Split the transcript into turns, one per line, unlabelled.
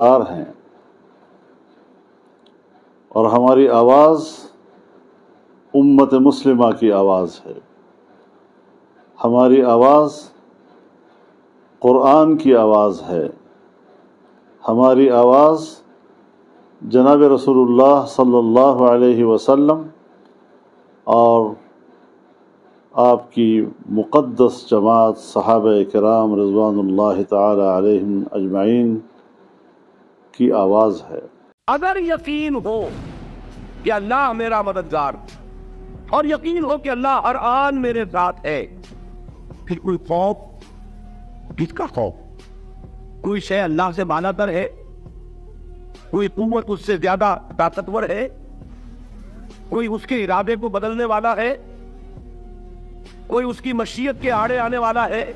ہیں اور ہماری آواز امت مسلمہ کی آواز ہے. ہماری آواز قرآن کی آواز ہے. ہماری آواز جناب رسول اللہ صلی اللہ علیہ وسلم اور آپ کی مقدس جماعت صحابہ کرام رضوان اللہ تعالی علیہم اجمعین کی آواز ہے.
اگر یقین ہو کہ اللہ میرا مددگار اور یقین ہو کہ اللہ ہر آن میرے ساتھ ہے، پھر کوئی خوف، کس کا خوف؟ کوئی شے اللہ سے بالا تر ہے؟ کوئی قوت اس سے زیادہ طاقتور ہے؟ کوئی اس کے ارادے کو بدلنے والا ہے؟ کوئی اس کی مشیت کے آڑے آنے والا ہے؟